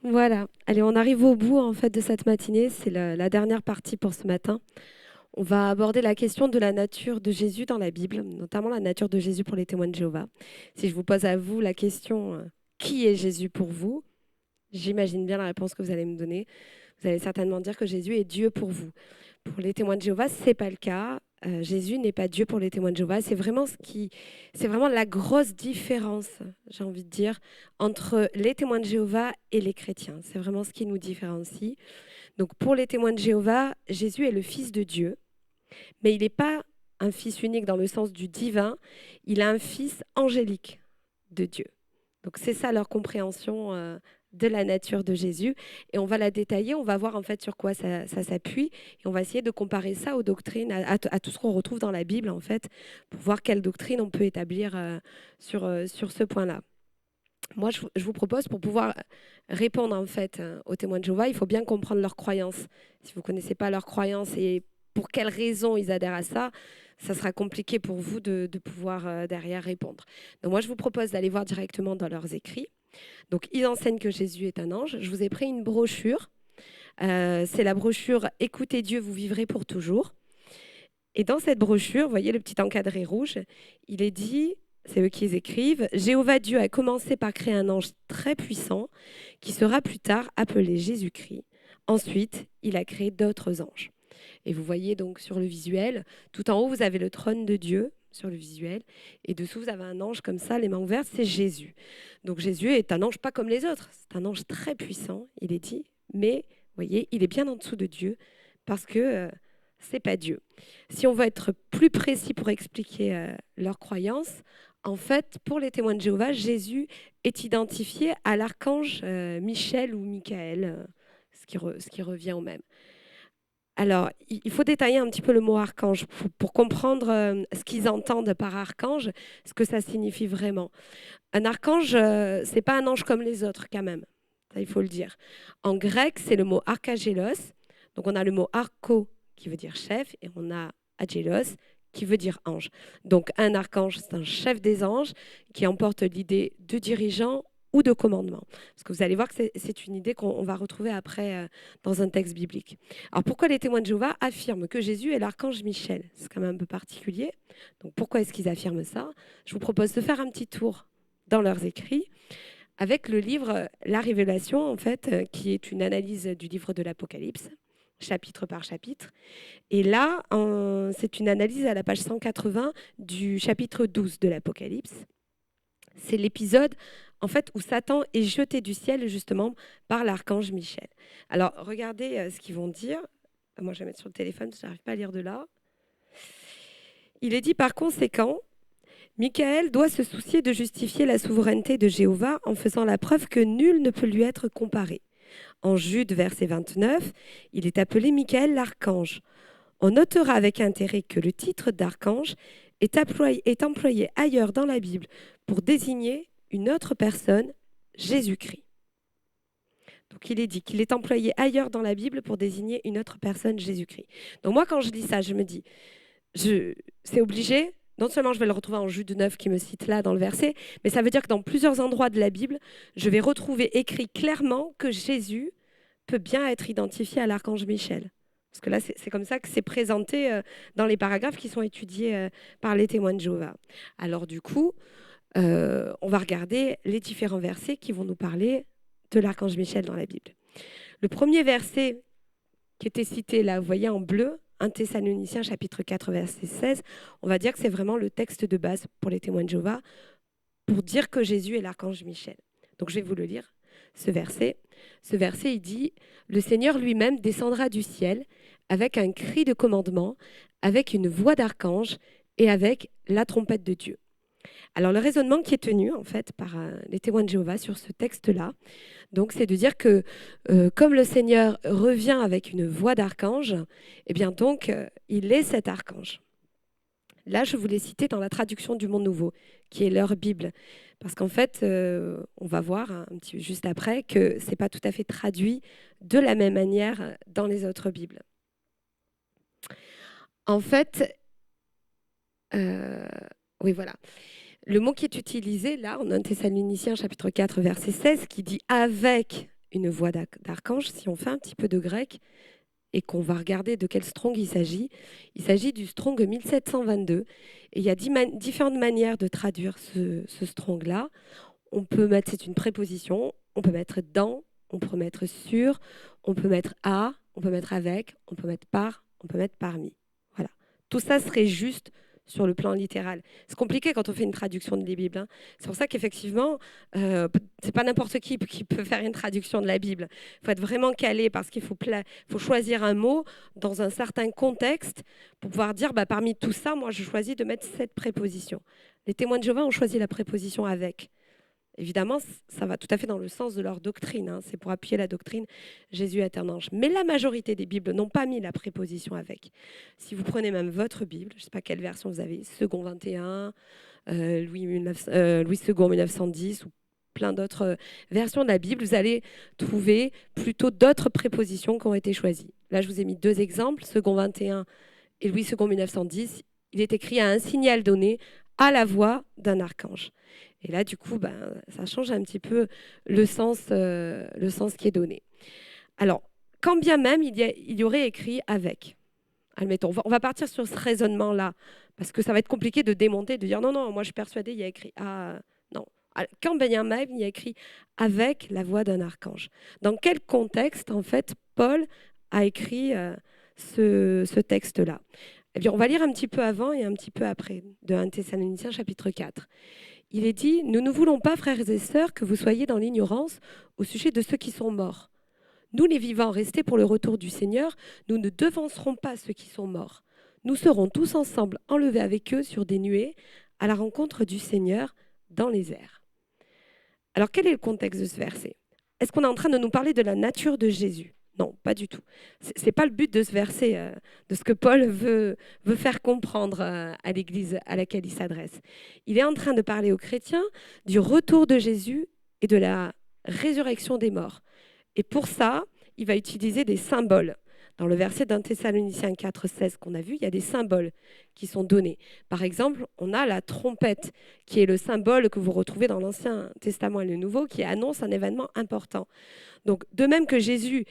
Voilà. Allez, on arrive au bout en fait de cette matinée. C'est la dernière partie pour ce matin. On va aborder la question de la nature de Jésus dans la Bible, notamment la nature de Jésus pour les témoins de Jéhovah. Si je vous pose à vous la question qui est Jésus pour vous, j'imagine bien la réponse que vous allez me donner. Vous allez certainement dire que Jésus est Dieu pour vous. Pour les témoins de Jéhovah, ce n'est pas le cas. Jésus n'est pas Dieu pour les témoins de Jéhovah. C'est vraiment la grosse différence, j'ai envie de dire, entre les témoins de Jéhovah et les chrétiens. C'est vraiment ce qui nous différencie. Donc pour les témoins de Jéhovah, Jésus est le Fils de Dieu, mais il n'est pas un Fils unique dans le sens du divin. Il a un Fils angélique de Dieu. Donc c'est ça leur compréhension de la nature de Jésus. Et on va la détailler, on va voir en fait sur quoi ça s'appuie. Et on va essayer de comparer ça aux doctrines, à tout ce qu'on retrouve dans la Bible en fait, pour voir quelle doctrine on peut établir sur ce point-là. Moi, je vous propose, pour pouvoir répondre en fait aux témoins de Jéhovah, il faut bien comprendre leurs croyances. Si vous ne connaissez pas leurs croyances et pour quelles raisons ils adhèrent à ça, ça sera compliqué pour vous de pouvoir derrière répondre. Donc moi, je vous propose d'aller voir directement dans leurs écrits. Donc, ils enseignent que Jésus est un ange. Je vous ai pris une brochure. C'est la brochure Écoutez Dieu, vous vivrez pour toujours. Et dans cette brochure, vous voyez le petit encadré rouge, il est dit, c'est eux qui les écrivent, Jéhovah Dieu a commencé par créer un ange très puissant qui sera plus tard appelé Jésus-Christ. Ensuite, il a créé d'autres anges. Et vous voyez donc sur le visuel, tout en haut, vous avez le trône de Dieu sur le visuel. Et dessous, vous avez un ange comme ça, les mains ouvertes, c'est Jésus. Donc Jésus est un ange pas comme les autres. C'est un ange très puissant, il est dit. Mais, vous voyez, il est bien en dessous de Dieu parce que c'est pas Dieu. Si on veut être plus précis pour expliquer leur croyance, en fait, pour les témoins de Jéhovah, Jésus est identifié à l'archange Michel ou Michael, ce qui revient au même. Alors, il faut détailler un petit peu le mot archange pour comprendre ce qu'ils entendent par archange, ce que ça signifie vraiment. Un archange, ce n'est pas un ange comme les autres quand même, ça il faut le dire. En grec, c'est le mot archagélos. Donc on a le mot archo qui veut dire chef et on a agélos qui veut dire ange. Donc un archange, c'est un chef des anges qui emporte l'idée de dirigeant ou de commandement. Parce que vous allez voir que c'est une idée qu'on va retrouver après dans un texte biblique. Alors pourquoi les témoins de Jéhovah affirment que Jésus est l'archange Michel? C'est quand même un peu particulier. Donc pourquoi est-ce qu'ils affirment ça? Je vous propose de faire un petit tour dans leurs écrits avec le livre La Révélation, en fait, qui est une analyse du livre de l'Apocalypse, chapitre par chapitre. Et là, c'est une analyse à la page 180 du chapitre 12 de l'Apocalypse. C'est l'épisode en fait où Satan est jeté du ciel justement par l'archange Michel. Alors regardez ce qu'ils vont dire. Moi je vais mettre sur le téléphone parce que je n'arrive pas à lire de là. Il est dit par conséquent, Michael doit se soucier de justifier la souveraineté de Jéhovah en faisant la preuve que nul ne peut lui être comparé. En Jude, verset 29, il est appelé Michael l'archange. On notera avec intérêt que le titre d'archange est employé ailleurs dans la Bible pour désigner une autre personne, Jésus-Christ. Donc il est dit qu'il est employé ailleurs dans la Bible pour désigner une autre personne, Jésus-Christ. Donc moi quand je lis ça, je me dis, c'est obligé. Non seulement je vais le retrouver en Jude 9 qui me cite là dans le verset, mais ça veut dire que dans plusieurs endroits de la Bible, je vais retrouver écrit clairement que Jésus peut bien être identifié à l'archange Michel. Parce que là, c'est comme ça que c'est présenté dans les paragraphes qui sont étudiés par les témoins de Jéhovah. Alors du coup, on va regarder les différents versets qui vont nous parler de l'archange Michel dans la Bible. Le premier verset qui était cité là, vous voyez en bleu, 1 Thessaloniciens chapitre 4 verset 16, on va dire que c'est vraiment le texte de base pour les témoins de Jéhovah pour dire que Jésus est l'archange Michel. Donc je vais vous le lire, ce verset. Ce verset, il dit « Le Seigneur lui-même descendra du ciel avec un cri de commandement, avec une voix d'archange et avec la trompette de Dieu. » Alors le raisonnement qui est tenu en fait par les témoins de Jéhovah sur ce texte-là, donc c'est de dire que comme le Seigneur revient avec une voix d'archange, eh bien donc il est cet archange. Là, je vous l'ai cité dans la traduction du Monde Nouveau, qui est leur Bible. Parce qu'en fait, on va voir un petit juste après que ce n'est pas tout à fait traduit de la même manière dans les autres Bibles. En fait, oui, voilà. Le mot qui est utilisé là, en 1 Thessaloniciens chapitre 4, verset 16, qui dit « avec une voix d'archange, si on fait un petit peu de grec et qu'on va regarder de quel strong il s'agit du strong 1722. Et il y a différentes manières de traduire ce strong-là. On peut mettre, c'est une préposition, on peut mettre dans, on peut mettre sur, on peut mettre à, on peut mettre avec, on peut mettre par, on peut mettre parmi. Voilà. Tout ça serait juste sur le plan littéral. C'est compliqué quand on fait une traduction de la Bible, hein. C'est pour ça qu'effectivement, c'est pas n'importe qui peut faire une traduction de la Bible. Il faut être vraiment calé parce qu'il faut choisir un mot dans un certain contexte pour pouvoir dire, parmi tout ça, moi, je choisis de mettre cette préposition. Les témoins de Jéhovah ont choisi la préposition avec. Évidemment, ça va tout à fait dans le sens de leur doctrine, hein. C'est pour appuyer la doctrine Jésus est un ange. Mais la majorité des Bibles n'ont pas mis la préposition avec. Si vous prenez même votre Bible, je ne sais pas quelle version vous avez, Second 21, Louis II 1910 ou plein d'autres versions de la Bible, vous allez trouver plutôt d'autres prépositions qui ont été choisies. Là, je vous ai mis 2 exemples, Second 21 et Louis II 1910. Il est écrit à un signal donné à la voix d'un archange. Et là, du coup, ça change un petit peu le sens qui est donné. Alors, quand bien même il y aurait écrit avec, admettons, on va partir sur ce raisonnement-là, parce que ça va être compliqué de démonter, de dire non, moi je suis persuadée, il y a écrit non. Quand bien même il y a écrit avec la voix d'un archange. Dans quel contexte, en fait, Paul a écrit ce texte-là? Eh bien, on va lire un petit peu avant et un petit peu après, de 1 Thessaloniciens chapitre 4. Il est dit « Nous ne voulons pas, frères et sœurs, que vous soyez dans l'ignorance au sujet de ceux qui sont morts. Nous, les vivants, restés pour le retour du Seigneur, nous ne devancerons pas ceux qui sont morts. Nous serons tous ensemble enlevés avec eux sur des nuées à la rencontre du Seigneur dans les airs. » Alors, quel est le contexte de ce verset? Est-ce qu'on est en train de nous parler de la nature de Jésus? Non, pas du tout. Ce n'est pas le but de ce verset, de ce que Paul veut faire comprendre à l'Église à laquelle il s'adresse. Il est en train de parler aux chrétiens du retour de Jésus et de la résurrection des morts. Et pour ça, il va utiliser des symboles. Dans le verset d'un Thessaloniciens 4,16 qu'on a vu, il y a des symboles qui sont donnés. Par exemple, on a la trompette, qui est le symbole que vous retrouvez dans l'Ancien Testament et le Nouveau, qui annonce un événement important. Donc, de même que Jésus,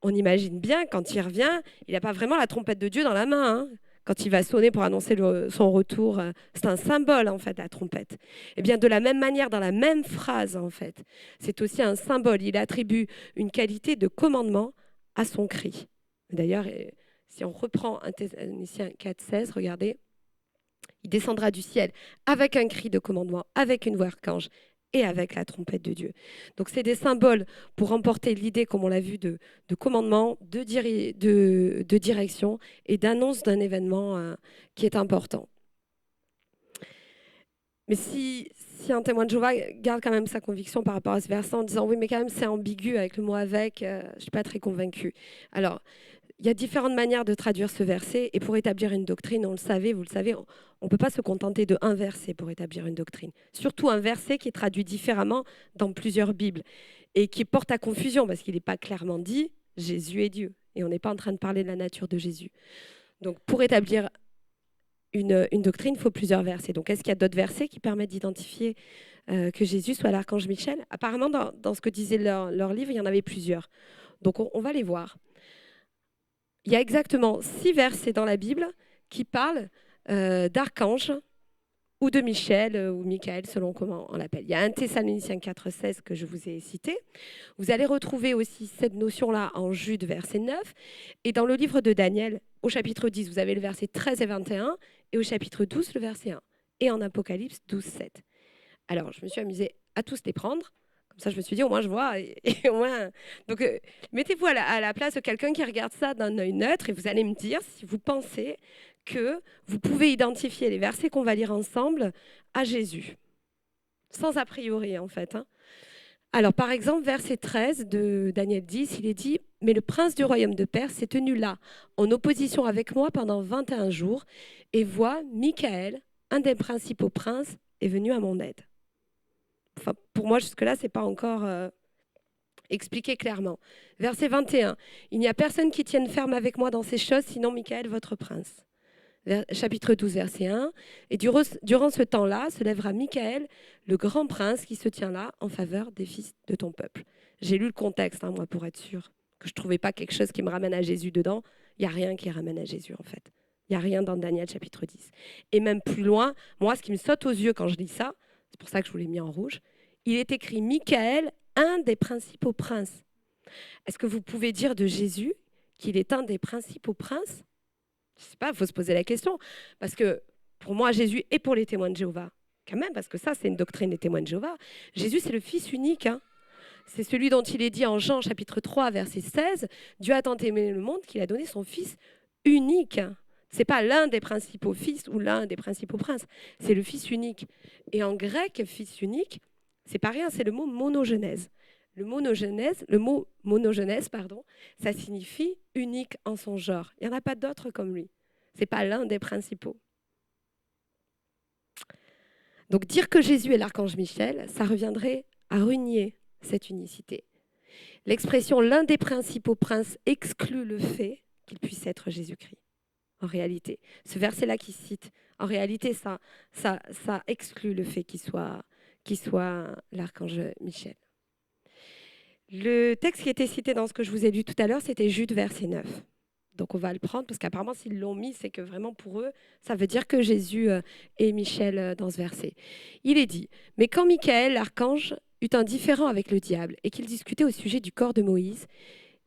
on imagine bien, quand il revient, il n'a pas vraiment la trompette de Dieu dans la main, hein. Quand il va sonner pour annoncer son retour, c'est un symbole, en fait, la trompette. Et bien, de la même manière, dans la même phrase, en fait, c'est aussi un symbole. Il attribue une qualité de commandement à son cri. D'ailleurs, si on reprend 1 Thessaloniciens 4,16, regardez, il descendra du ciel avec un cri de commandement, avec une voix d'archange et avec la trompette de Dieu. Donc, c'est des symboles pour emporter l'idée, comme on l'a vu, de commandement, de direction et d'annonce d'un événement qui est important. Mais si un témoin de Jéhovah garde quand même sa conviction par rapport à ce verset en disant « Oui, mais quand même, c'est ambigu avec le mot « avec », je ne suis pas très convaincue. » Alors, il y a différentes manières de traduire ce verset. Et pour établir une doctrine, vous le savez, on ne peut pas se contenter de un verset pour établir une doctrine. Surtout un verset qui est traduit différemment dans plusieurs Bibles et qui porte à confusion parce qu'il n'est pas clairement dit « Jésus est Dieu ». Et on n'est pas en train de parler de la nature de Jésus. Donc, pour établir une doctrine, il faut plusieurs versets. Donc, est-ce qu'il y a d'autres versets qui permettent d'identifier que Jésus soit l'archange Michel? Apparemment, dans ce que disait leur livre, il y en avait plusieurs. Donc, on va les voir. Il y a exactement 6 versets dans la Bible qui parlent d'archange ou de Michel ou Michael, selon comment on l'appelle. Il y a 1 Thessaloniciens 4,16 que je vous ai cité. Vous allez retrouver aussi cette notion-là en Jude, verset 9. Et dans le livre de Daniel, au chapitre 10, vous avez le verset 13 et 21. Et au chapitre 12, le verset 1. Et en Apocalypse 12, 7. Alors, je me suis amusée à tous les prendre. Comme ça, je me suis dit, au moins, je vois. Et au moins... Donc, mettez-vous à la place de quelqu'un qui regarde ça d'un œil neutre et vous allez me dire si vous pensez que vous pouvez identifier les versets qu'on va lire ensemble à Jésus. Sans a priori, en fait. Hein. Alors, par exemple, verset 13 de Daniel 10, il est dit « Mais le prince du royaume de Perse s'est tenu là, en opposition avec moi pendant 21 jours, et voit, Michael, un des principaux princes, est venu à mon aide. » Enfin, pour moi, jusque-là, ce n'est pas encore expliqué clairement. Verset 21. « Il n'y a personne qui tienne ferme avec moi dans ces choses, sinon Michael, votre prince. » chapitre 12, verset 1. Et durant ce temps-là, se lèvera Michael, le grand prince, qui se tient là en faveur des fils de ton peuple. J'ai lu le contexte, moi, pour être sûr que je ne trouvais pas quelque chose qui me ramène à Jésus dedans. Il n'y a rien qui ramène à Jésus, en fait. Il n'y a rien dans Daniel, chapitre 10. Et même plus loin, moi, ce qui me saute aux yeux quand je lis ça, c'est pour ça que je vous l'ai mis en rouge, il est écrit Michael, un des principaux princes. Est-ce que vous pouvez dire de Jésus qu'il est un des principaux princes? Je ne sais pas, il faut se poser la question. Parce que pour moi, Jésus est pour les témoins de Jéhovah. Quand même, parce que ça, c'est une doctrine des témoins de Jéhovah. Jésus, c'est le Fils unique. C'est celui dont il est dit en Jean, chapitre 3, verset 16, « Dieu a tant aimé le monde qu'il a donné son Fils unique. » Ce n'est pas l'un des principaux fils ou l'un des principaux princes. C'est le Fils unique. Et en grec, Fils unique, c'est pas rien, c'est le mot monogenèse. Le mot monogenèse, ça signifie unique en son genre. Il n'y en a pas d'autres comme lui. Ce n'est pas l'un des principaux. Donc dire que Jésus est l'archange Michel, ça reviendrait à renier cette unicité. L'expression l'un des principaux princes exclut le fait qu'il puisse être Jésus-Christ. En réalité, ce verset-là qui cite, en réalité, ça exclut le fait qu'il soit l'archange Michel. Le texte qui était cité dans ce que je vous ai lu tout à l'heure, c'était Jude, verset 9. Donc on va le prendre, parce qu'apparemment, s'ils l'ont mis, c'est que vraiment pour eux, ça veut dire que Jésus est Michel dans ce verset. Il est dit, « Mais quand Michael, l'archange, eut un différend avec le diable et qu'il discutait au sujet du corps de Moïse,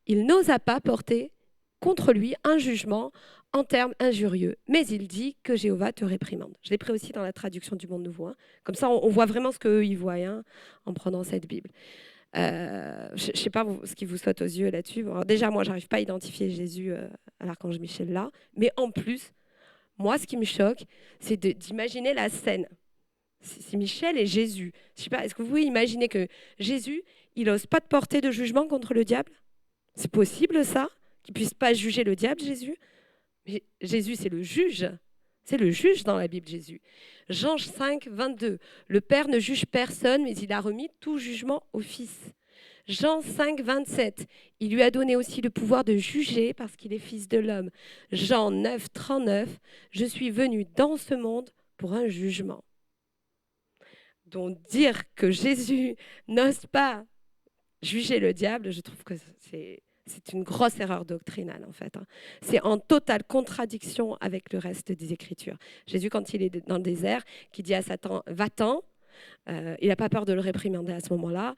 il n'osa pas porter contre lui un jugement en termes injurieux, mais il dit que Jéhovah te réprimande. » Je l'ai pris aussi dans la traduction du Monde Nouveau. Comme ça, on voit vraiment ce qu'eux, ils voient en prenant cette Bible. Je ne sais pas ce qui vous saute aux yeux là-dessus. Alors déjà, moi, je n'arrive pas à identifier Jésus à l'archange Michel là. Mais en plus, moi, ce qui me choque, c'est d'imaginer la scène. C'est Michel et Jésus. Je sais pas, est-ce que vous pouvez imaginer que Jésus, il n'ose pas de porter de jugement contre le diable? C'est possible, ça? Qu'il ne puisse pas juger le diable, Jésus? Mais Jésus, c'est le juge. C'est le juge dans la Bible, Jésus. Jean 5, 22. Le Père ne juge personne, mais il a remis tout jugement au Fils. Jean 5, 27. Il lui a donné aussi le pouvoir de juger parce qu'il est Fils de l'homme. Jean 9, 39. Je suis venu dans ce monde pour un jugement. Donc dire que Jésus n'ose pas juger le diable, je trouve que c'est une grosse erreur doctrinale, en fait. C'est en totale contradiction avec le reste des Écritures. Jésus, quand il est dans le désert, qui dit à Satan, va-t'en, il n'a pas peur de le réprimander à ce moment-là.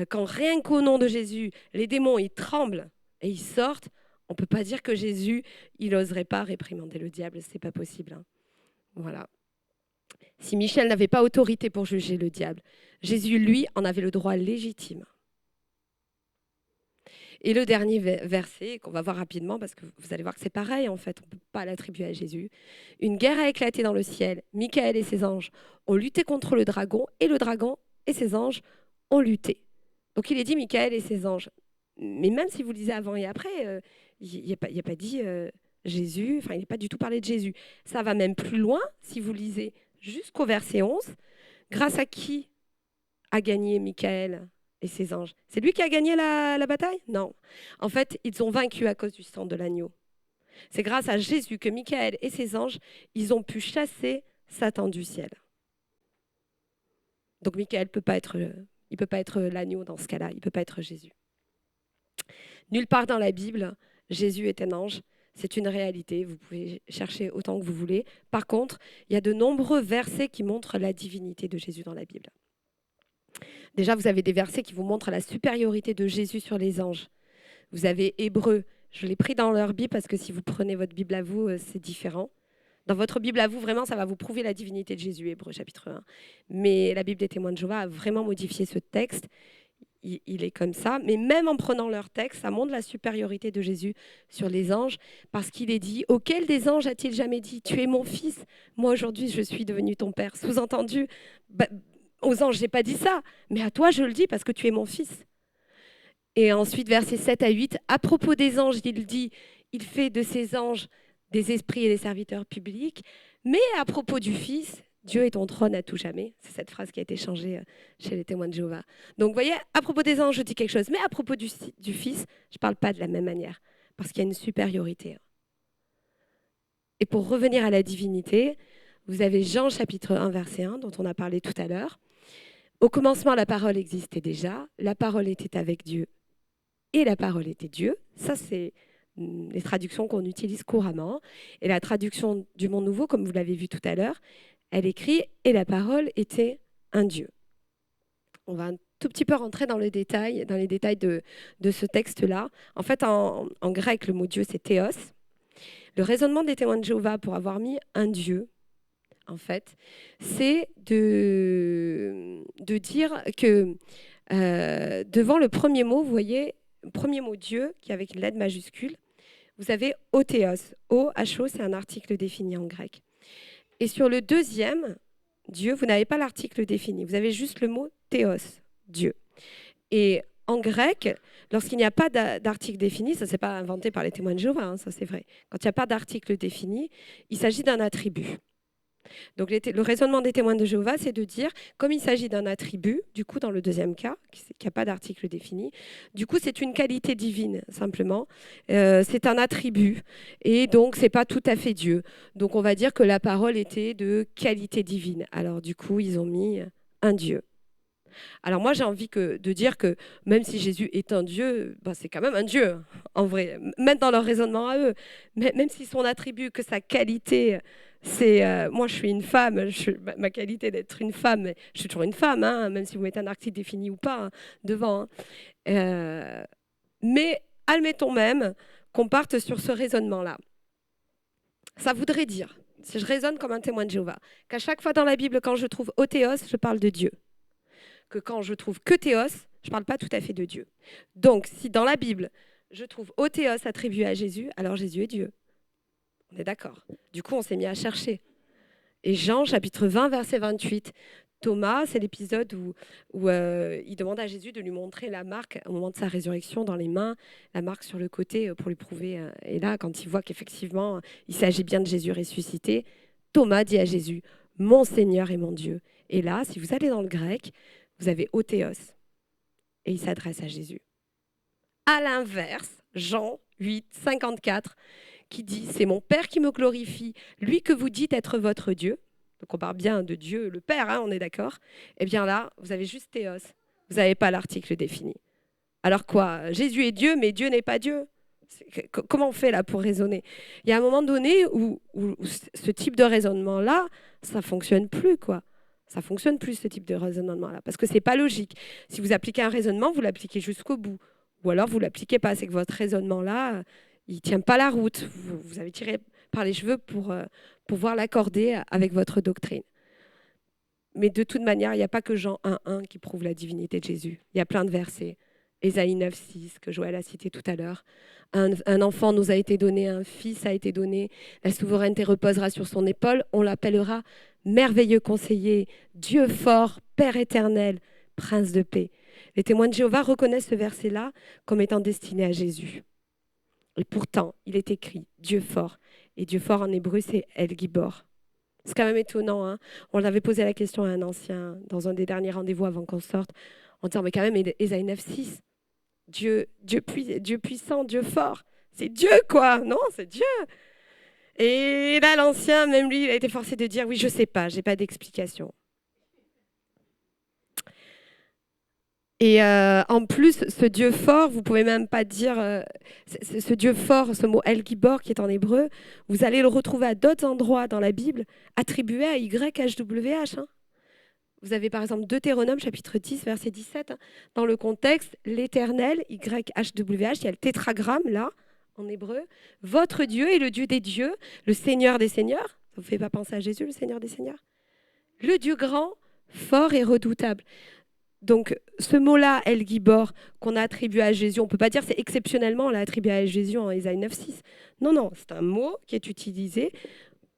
Quand rien qu'au nom de Jésus, les démons, ils tremblent et ils sortent, on ne peut pas dire que Jésus, il n'oserait pas réprimander le diable. Ce n'est pas possible. Voilà. Si Michel n'avait pas autorité pour juger le diable, Jésus, lui, en avait le droit légitime. Et le dernier verset, qu'on va voir rapidement, parce que vous allez voir que c'est pareil, en fait, on ne peut pas l'attribuer à Jésus. Une guerre a éclaté dans le ciel. Michael et ses anges ont lutté contre le dragon et ses anges ont lutté. Donc il est dit Michael et ses anges. Mais même si vous lisez avant et après, il n'y a pas dit Jésus, enfin il n'est pas du tout parlé de Jésus. Ça va même plus loin, si vous lisez jusqu'au verset 11. Grâce à qui a gagné Michael et ses anges? C'est lui qui a gagné la bataille? Non. En fait, ils ont vaincu à cause du sang de l'agneau. C'est grâce à Jésus que Michael et ses anges, ils ont pu chasser Satan du ciel. Donc Michael il peut pas être l'agneau dans ce cas-là, il ne peut pas être Jésus. Nulle part dans la Bible, Jésus est un ange. C'est une réalité, vous pouvez chercher autant que vous voulez. Par contre, il y a de nombreux versets qui montrent la divinité de Jésus dans la Bible. Déjà, vous avez des versets qui vous montrent la supériorité de Jésus sur les anges. Vous avez Hébreux. Je l'ai pris dans leur Bible parce que si vous prenez votre Bible à vous, c'est différent. Dans votre Bible à vous, vraiment, ça va vous prouver la divinité de Jésus, Hébreux chapitre 1. Mais la Bible des témoins de Jéhovah a vraiment modifié ce texte. Il est comme ça. Mais même en prenant leur texte, ça montre la supériorité de Jésus sur les anges parce qu'il est dit « Auquel des anges a-t-il jamais dit « Tu es mon fils, moi aujourd'hui je suis devenu ton père » Sous-entendu, aux anges, je n'ai pas dit ça, mais à toi, je le dis parce que tu es mon fils. Et ensuite, versets 7 à 8, à propos des anges, il dit, il fait de ses anges des esprits et des serviteurs publics, mais à propos du Fils, Dieu est ton trône à tout jamais. C'est cette phrase qui a été changée chez les témoins de Jéhovah. Donc, vous voyez, à propos des anges, je dis quelque chose, mais à propos du Fils, je ne parle pas de la même manière, parce qu'il y a une supériorité. Et pour revenir à la divinité, vous avez Jean chapitre 1, verset 1, dont on a parlé tout à l'heure. Au commencement, la parole existait déjà, la parole était avec Dieu et la parole était Dieu. Ça, c'est les traductions qu'on utilise couramment. Et la traduction du Monde Nouveau, comme vous l'avez vu tout à l'heure, elle écrit « et la parole était un Dieu ». On va un tout petit peu rentrer dans les détails de ce texte-là. En fait, en grec, le mot Dieu, c'est théos. Le raisonnement des témoins de Jéhovah pour avoir mis un Dieu, en fait, c'est de dire que devant le premier mot, vous voyez, le premier mot Dieu, qui est avec une lettre majuscule, vous avez Othéos. O-H-O, c'est un article défini en grec. Et sur le deuxième, Dieu, vous n'avez pas l'article défini. Vous avez juste le mot théos, Dieu. Et en grec, lorsqu'il n'y a pas d'article défini, ça ne s'est pas inventé par les témoins de Jéhovah, hein, ça c'est vrai. Quand il n'y a pas d'article défini, il s'agit d'un attribut. Donc le raisonnement des témoins de Jéhovah, c'est de dire, comme il s'agit d'un attribut, du coup dans le deuxième cas, qu'il n'y a pas d'article défini, du coup c'est une qualité divine simplement, c'est un attribut, et donc c'est pas tout à fait Dieu. Donc on va dire que la parole était de qualité divine. Alors du coup ils ont mis un Dieu. Alors moi j'ai envie de dire que même si Jésus est un Dieu, ben, c'est quand même un Dieu en vrai, même dans leur raisonnement à eux, même si son attribut, que sa qualité, c'est moi je suis une femme, ma qualité d'être une femme, je suis toujours une femme, hein, même si vous mettez un article défini ou pas hein, devant. Hein. Mais admettons même qu'on parte sur ce raisonnement-là. Ça voudrait dire, si je raisonne comme un témoin de Jéhovah, qu'à chaque fois dans la Bible, quand je trouve Othéos, je parle de Dieu. Que quand je trouve que théos, je ne parle pas tout à fait de Dieu. Donc, si dans la Bible, je trouve Othéos attribué à Jésus, alors Jésus est Dieu. On est d'accord. Du coup, on s'est mis à chercher. Et Jean, chapitre 20, verset 28, Thomas, c'est l'épisode où il demande à Jésus de lui montrer la marque au moment de sa résurrection dans les mains, la marque sur le côté pour lui prouver. Et là, quand il voit qu'effectivement, il s'agit bien de Jésus ressuscité, Thomas dit à Jésus, « Mon Seigneur et mon Dieu ». Et là, si vous allez dans le grec, vous avez Othéos, et il s'adresse à Jésus. À l'inverse, Jean 8, 54, qui dit « C'est mon Père qui me glorifie, lui que vous dites être votre Dieu ». Donc on parle bien de Dieu, le Père, hein, on est d'accord. Eh bien là, vous avez juste théos, vous n'avez pas l'article défini. Alors quoi, Jésus est Dieu, mais Dieu n'est pas Dieu. Comment on fait là pour raisonner? Il y a un moment donné où ce type de raisonnement-là, ça ne fonctionne plus, quoi. Ça ne fonctionne plus, ce type de raisonnement-là, parce que ce n'est pas logique. Si vous appliquez un raisonnement, vous l'appliquez jusqu'au bout. Ou alors, vous ne l'appliquez pas. C'est que votre raisonnement-là, il ne tient pas la route. Vous avez tiré par les cheveux pour pouvoir l'accorder avec votre doctrine. Mais de toute manière, il n'y a pas que Jean 1.1 qui prouve la divinité de Jésus. Il y a plein de versets. Ésaïe 9.6, que Joël a cité tout à l'heure. Un enfant nous a été donné, un fils a été donné. La souveraineté reposera sur son épaule. On l'appellera merveilleux conseiller, Dieu fort, Père éternel, Prince de paix. Les témoins de Jéhovah reconnaissent ce verset-là comme étant destiné à Jésus. Et pourtant, il est écrit Dieu fort. Et Dieu fort en hébreu, c'est El Gibor. C'est quand même étonnant. Hein, on avait posé la question à un ancien dans un des derniers rendez-vous avant qu'on sorte, en disant, mais quand même, Ésaïe 9.6, Dieu puissant, Dieu fort. C'est Dieu, quoi. Non, c'est Dieu. Et là, l'ancien, même lui, il a été forcé de dire, oui, je ne sais pas, je n'ai pas d'explication. Et en plus, ce Dieu fort, vous ne pouvez même pas dire, ce Dieu fort, ce mot El Gibor qui est en hébreu, vous allez le retrouver à d'autres endroits dans la Bible, attribué à YHWH. Hein. Vous avez par exemple Deutéronome chapitre 10, verset 17. Hein. Dans le contexte, l'Éternel, YHWH, il y a le tétragramme là, en hébreu. Votre Dieu est le Dieu des dieux, le Seigneur des seigneurs. Ça ne vous fait pas penser à Jésus, le Seigneur des seigneurs? Le Dieu grand, fort et redoutable. Donc, ce mot-là, El Gibor, qu'on a attribué à Jésus, on ne peut pas dire c'est exceptionnellement, on l'a attribué à Jésus en Ésaïe 9.6. Non, non, c'est un mot qui est utilisé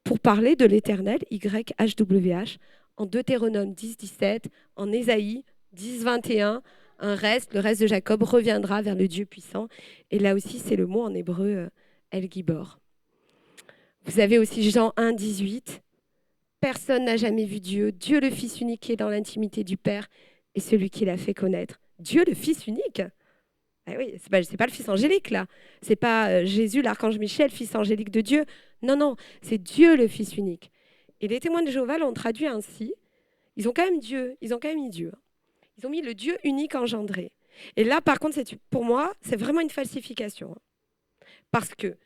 pour parler de l'Éternel, YHWH, en Deutéronome 10.17, en Ésaïe 10.21, le reste de Jacob reviendra vers le Dieu puissant. Et là aussi, c'est le mot en hébreu El Gibor. Vous avez aussi Jean 1.18. Personne n'a jamais vu Dieu. Dieu le Fils unique est dans l'intimité du Père et celui qui l'a fait connaître. Dieu le Fils unique. Ah oui, c'est pas le fils angélique, là. C'est pas Jésus, l'archange Michel, fils angélique de Dieu. Non, non, c'est Dieu le Fils unique. Et les témoins de Jéhovah l'ont traduit ainsi. Ils ont quand même Dieu, ils ont quand même mis Dieu. Ils ont mis le Dieu unique engendré. Et là, par contre, pour moi, c'est vraiment une falsification. Parce que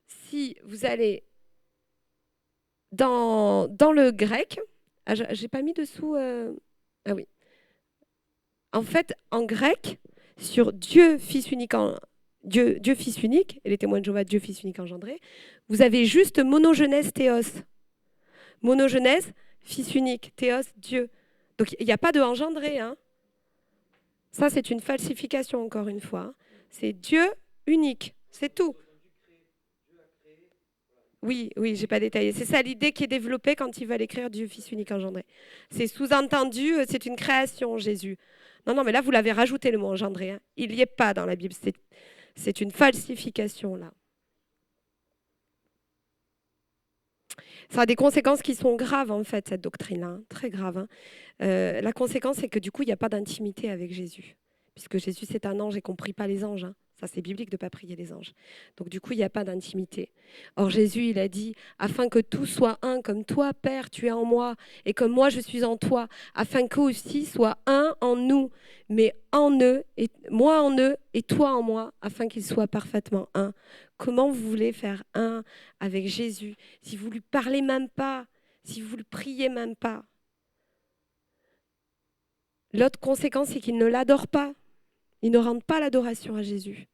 si vous allez dans le grec, j'ai pas mis dessous. Ah oui. En fait, en grec, sur Dieu Fils unique, Dieu Fils unique, et les témoins de Jéhovah, Dieu Fils unique engendré, vous avez juste monogenèse théos. Monogenèse, Fils unique, théos, Dieu. Donc il n'y a pas de engendré. Hein. Ça, c'est une falsification, encore une fois. C'est Dieu unique, c'est tout. Oui, oui, j'ai pas détaillé. C'est ça l'idée qui est développée quand ils veulent écrire Dieu Fils unique engendré. C'est sous-entendu, c'est une création, Jésus. Non, non, mais là, vous l'avez rajouté le mot engendré. Hein. Il n'y est pas dans la Bible. C'est une falsification, là. Ça a des conséquences qui sont graves, en fait, cette doctrine-là. Hein. Très graves. Hein. La conséquence, c'est que du coup, il n'y a pas d'intimité avec Jésus. Puisque Jésus, c'est un ange et qu'on ne prie pas les anges. Hein. Ça, c'est biblique de ne pas prier les anges. Donc, du coup, il n'y a pas d'intimité. Or, Jésus, il a dit, afin que tout soit un, comme toi, Père, tu es en moi, et comme moi, je suis en toi, afin qu'eux aussi soient un en nous, mais en eux, et moi en eux, et toi en moi, afin qu'ils soient parfaitement un. Comment vous voulez faire un avec Jésus si vous ne lui parlez même pas, si vous ne le priez même pas? L'autre conséquence, c'est qu'ils ne l'adorent pas. Ils ne rendent pas l'adoration à Jésus.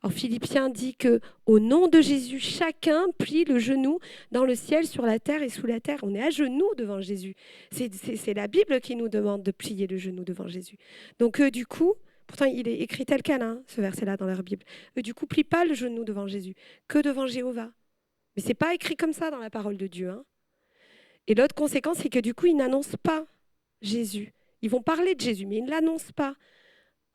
Or, Philippiens dit que au nom de Jésus, chacun plie le genou dans le ciel, sur la terre et sous la terre. On est à genoux devant Jésus. C'est la Bible qui nous demande de plier le genou devant Jésus. Donc, du coup, pourtant, il est écrit tel quel, hein, ce verset-là dans leur Bible. Du coup, plie pas le genou devant Jésus, que devant Jéhovah. Mais c'est pas écrit comme ça dans la parole de Dieu. Hein. Et l'autre conséquence, c'est que du coup, ils n'annoncent pas Jésus. Ils vont parler de Jésus, mais ils ne l'annoncent pas.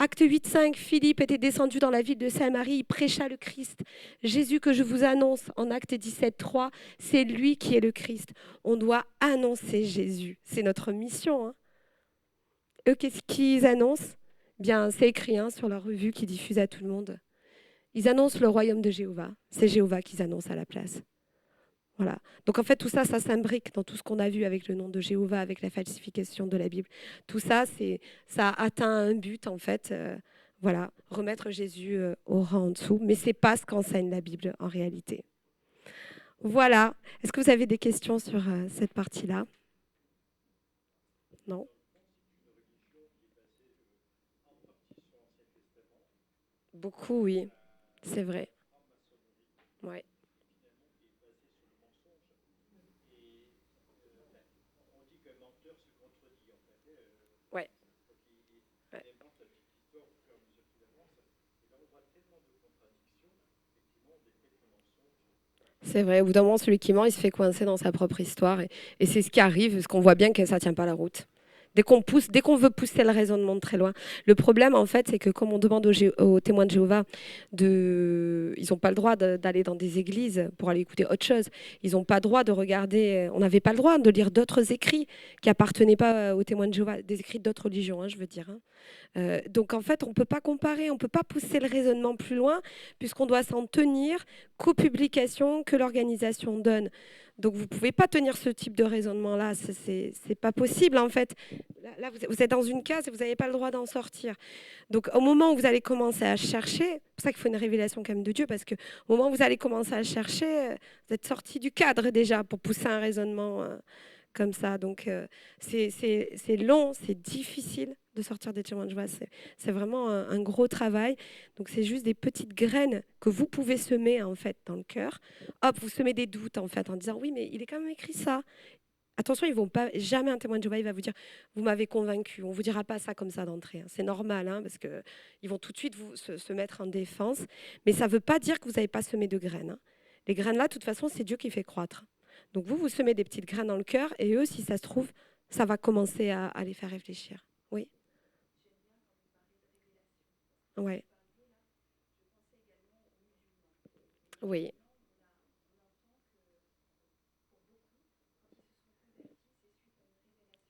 Acte 8,5, Philippe était descendu dans la ville de Samarie, il prêcha le Christ. Jésus que je vous annonce en Acte 17,3, c'est lui qui est le Christ. On doit annoncer Jésus. C'est notre mission. Hein. Eux, qu'est-ce qu'ils annoncent? Bien, c'est écrit hein, sur leur revue qui diffuse à tout le monde. Ils annoncent le royaume de Jéhovah. C'est Jéhovah qu'ils annoncent à la place. Voilà. Donc en fait, tout ça, ça s'imbrique dans tout ce qu'on a vu avec le nom de Jéhovah, avec la falsification de la Bible. Tout ça, ça atteint un but en fait. Voilà, remettre Jésus au rang en dessous. Mais c'est pas ce qu'enseigne la Bible en réalité. Voilà. Est-ce que vous avez des questions sur cette partie-là? Non? Beaucoup, oui. C'est vrai. Ouais. Ouais. Ouais. C'est vrai, au bout d'un moment, celui qui ment, il se fait coincer dans sa propre histoire. Et c'est ce qui arrive, parce qu'on voit bien que ça ne tient pas la route. Dès qu'on veut pousser le raisonnement de très loin. Le problème, en fait, c'est que comme on demande aux témoins de Jéhovah, ils n'ont pas le droit d'aller dans des églises pour aller écouter autre chose. Ils n'ont pas le droit de regarder... On n'avait pas le droit de lire d'autres écrits qui appartenaient pas aux témoins de Jéhovah, des écrits d'autres religions, hein, je veux dire. Hein. Donc en fait, on ne peut pas comparer, on ne peut pas pousser le raisonnement plus loin, puisqu'on doit s'en tenir qu'aux publications que l'organisation donne. Donc vous ne pouvez pas tenir ce type de raisonnement-là, c'est pas possible en fait. Là, vous êtes dans une case et vous n'avez pas le droit d'en sortir. Donc au moment où vous allez commencer à chercher, c'est pour ça qu'il faut une révélation quand même de Dieu, parce qu'au moment où vous allez commencer à chercher, vous êtes sorti du cadre déjà pour pousser un raisonnement comme ça. Donc c'est long, c'est difficile de sortir des témoins de Jéhovah. C'est vraiment un gros travail. Donc c'est juste des petites graines que vous pouvez semer en fait dans le cœur. Hop, vous semez des doutes en fait en disant oui mais il est quand même écrit ça. Attention, ils vont pas jamais un témoin de Jéhovah il va vous dire vous m'avez convaincu. On vous dira pas ça comme ça d'entrée. Hein. C'est normal parce que ils vont tout de suite se mettre en défense. Mais ça ne veut pas dire que vous n'avez pas semé de graines. Hein. Les graines là, de toute façon, c'est Dieu qui fait croître. Donc vous semez des petites graines dans le cœur et eux, si ça se trouve, ça va commencer à les faire réfléchir. Oui, ouais, oui,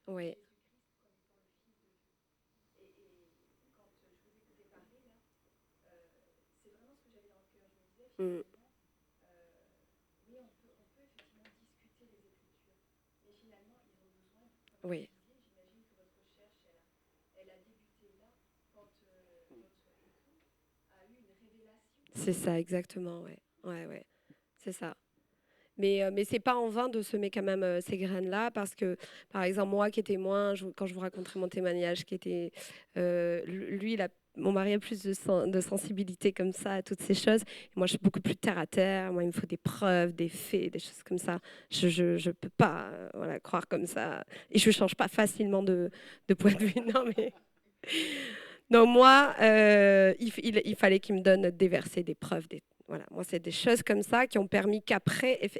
oui, Mm. Oui, c'est ça, exactement. Ouais, ouais, ouais, c'est ça. Mais c'est pas en vain de semer quand même ces graines-là, parce que, par exemple, moi qui étais moins, quand je vous raconterai mon témoignage, qui était, lui, mon mari a plus de sensibilité comme ça à toutes ces choses. Et moi, je suis beaucoup plus terre à terre. Moi, il me faut des preuves, des faits, des choses comme ça. Je peux pas voilà, croire comme ça. Et je change pas facilement de point de vue. Non, mais donc moi, il fallait qu'il me donne des versets, des preuves. Voilà. Moi, c'est des choses comme ça qui ont permis qu'après,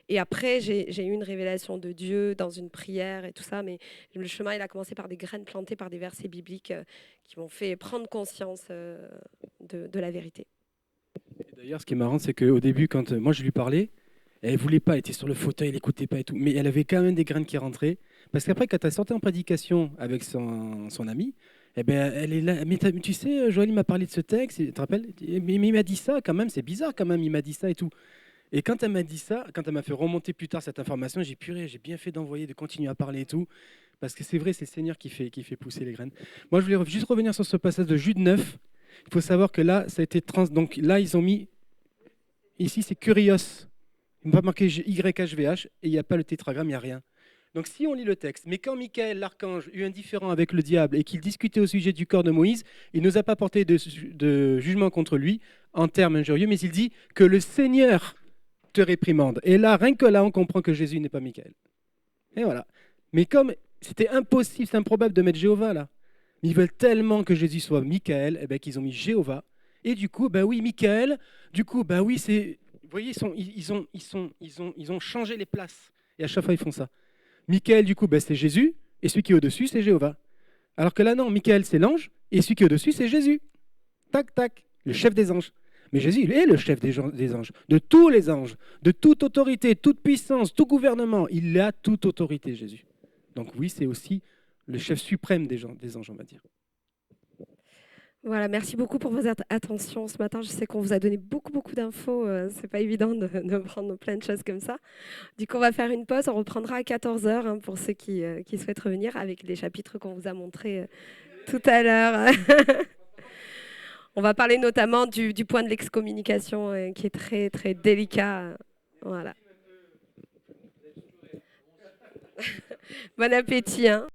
et après, j'ai eu une révélation de Dieu dans une prière et tout ça, mais le chemin, il a commencé par des graines plantées par des versets bibliques qui m'ont fait prendre conscience de la vérité. Et d'ailleurs, ce qui est marrant, c'est qu'au début, quand moi je lui parlais, elle voulait pas, elle était sur le fauteuil, elle écoutait pas et tout. Mais elle avait quand même des graines qui rentraient. Parce qu'après, quand elle sortait en prédication avec son ami, eh ben, elle est là. Mais, mais tu sais, Joël il m'a parlé de ce texte, tu te rappelles? Mais il m'a dit ça quand même, c'est bizarre quand même, il m'a dit ça et tout. Et quand elle m'a dit ça, quand elle m'a fait remonter plus tard cette information, j'ai puré, j'ai bien fait d'envoyer, de continuer à parler et tout. Parce que c'est vrai, c'est le Seigneur qui fait pousser les graines. Moi, je voulais juste revenir sur ce passage de Jude 9. Il faut savoir que là, ça a été Donc là, ils ont mis. Ici, c'est Kurios. Il ne va pas marquer YHVH et il n'y a pas le tétragramme, il n'y a rien. Donc si on lit le texte, mais quand Michael, l'archange, eut un différend avec le diable et qu'il discutait au sujet du corps de Moïse, il ne nous a pas porté de jugement contre lui en termes injurieux, mais il dit que le Seigneur te réprimande. Et là, rien que là, on comprend que Jésus n'est pas Michael. Et voilà. Mais comme c'était impossible, c'est improbable de mettre Jéhovah là, ils veulent tellement que Jésus soit Michael, eh ben, qu'ils ont mis Jéhovah. Et du coup, ben oui, Michael, du coup, ben oui, c'est. Vous voyez, ils ont changé les places. Et à chaque fois, ils font ça. Michael, du coup, ben, c'est Jésus, et celui qui est au-dessus, c'est Jéhovah. Alors que là, non, Michael, c'est l'ange, et celui qui est au-dessus, c'est Jésus. Tac, tac, le chef des anges. Mais Jésus, il est le chef des anges, de tous les anges, de toute autorité, toute puissance, tout gouvernement. Il a toute autorité, Jésus. Donc oui, c'est aussi le chef suprême des anges, on va dire. Voilà, merci beaucoup pour votre attention ce matin. Je sais qu'on vous a donné beaucoup, beaucoup d'infos. C'est pas évident de prendre plein de choses comme ça. Du coup, on va faire une pause. On reprendra à 14 heures pour ceux qui souhaitent revenir avec les chapitres qu'on vous a montrés tout à l'heure. On va parler notamment du point de l'excommunication qui est très, très délicat. Voilà. Bon appétit, hein.